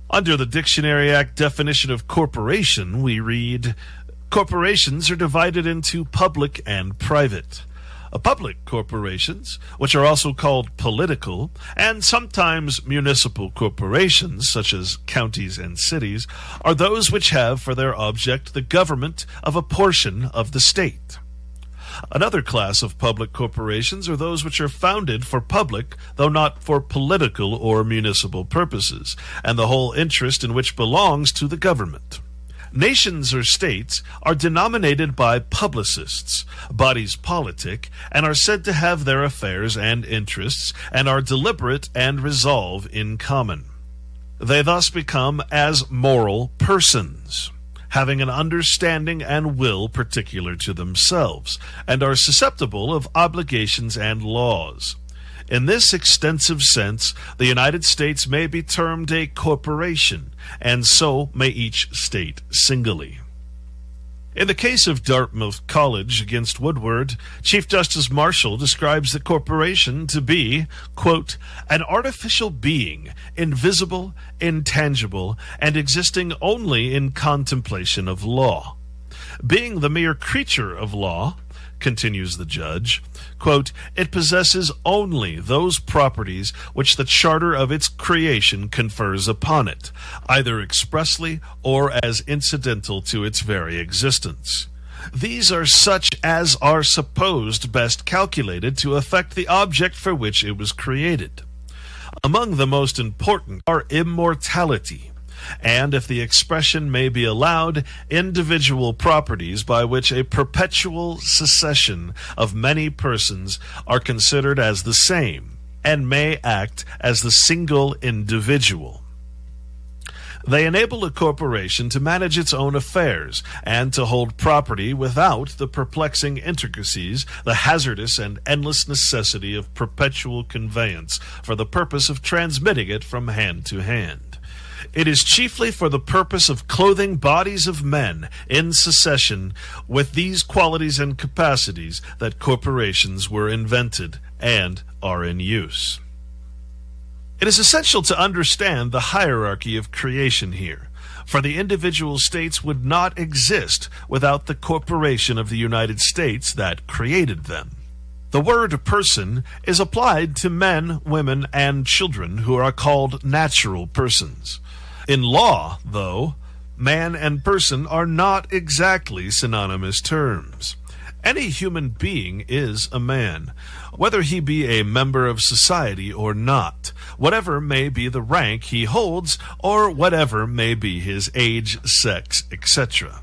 Under the Dictionary Act definition of corporation, we read, corporations are divided into public and private. Public corporations, which are also called political, and sometimes municipal corporations, such as counties and cities, are those which have for their object the government of a portion of the state. Another class of public corporations are those which are founded for public, though not for political or municipal purposes, and the whole interest in which belongs to the government. Nations or states are denominated by publicists, bodies politic, and are said to have their affairs and interests, and are deliberate and resolve in common. They thus become as moral persons, having an understanding and will particular to themselves, and are susceptible of obligations and laws. In this extensive sense, the United States may be termed a corporation, and so may each state singly. In the case of Dartmouth College against Woodward, Chief Justice Marshall describes the corporation to be, quote, an artificial being, invisible, intangible, and existing only in contemplation of law. Being the mere creature of law, continues the judge, quote, it possesses only those properties which the charter of its creation confers upon it, either expressly or as incidental to its very existence. These are such as are supposed best calculated to effect the object for which it was created. Among the most important are immortality, and, if the expression may be allowed, individual properties by which a perpetual succession of many persons are considered as the same, and may act as the single individual. They enable a corporation to manage its own affairs, and to hold property without the perplexing intricacies, the hazardous and endless necessity of perpetual conveyance for the purpose of transmitting it from hand to hand. It is chiefly for the purpose of clothing bodies of men in succession with these qualities and capacities that corporations were invented and are in use. It is essential to understand the hierarchy of creation here, for the individual states would not exist without the corporation of the United States that created them. The word person is applied to men, women, and children who are called natural persons. In law, though, man and person are not exactly synonymous terms. Any human being is a man, whether he be a member of society or not, whatever may be the rank he holds, or whatever may be his age, sex, etc.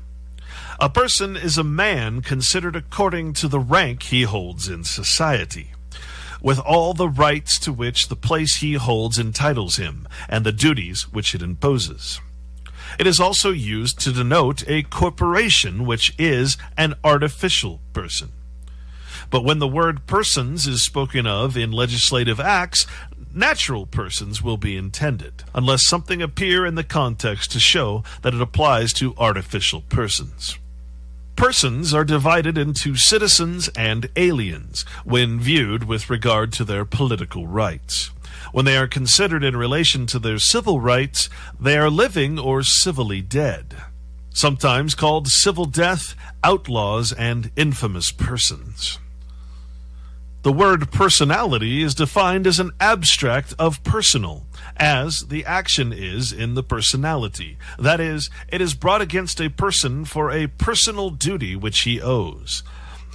A person is a man considered according to the rank he holds in society, with all the rights to which the place he holds entitles him, and the duties which it imposes. It is also used to denote a corporation, which is an artificial person. But when the word persons is spoken of in legislative acts, natural persons will be intended, unless something appear in the context to show that it applies to artificial persons. Persons are divided into citizens and aliens when viewed with regard to their political rights. When they are considered in relation to their civil rights, they are living or civilly dead, sometimes called civil death, outlaws, and infamous persons. The word personality is defined as an abstract of personal, as the action is in the personality. That is, it is brought against a person for a personal duty which he owes.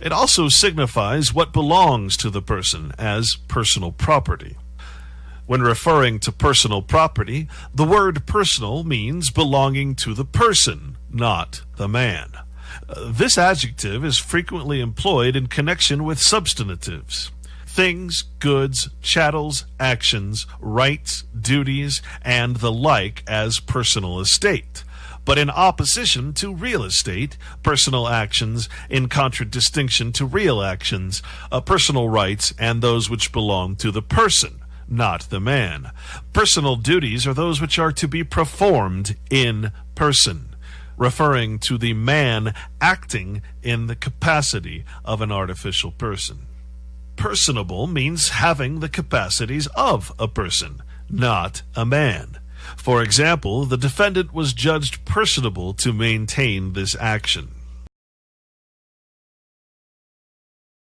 It also signifies what belongs to the person as personal property. When referring to personal property, the word personal means belonging to the person, not the man. This adjective is frequently employed in connection with substantives. Things, goods, chattels, actions, rights, duties, and the like as personal estate, but in opposition to real estate, personal actions in contradistinction to real actions, personal rights, and those which belong to the person, not the man. Personal duties are those which are to be performed in person, referring to the man acting in the capacity of an artificial person. Personable means having the capacities of a person, not a man. For example, the defendant was judged personable to maintain this action.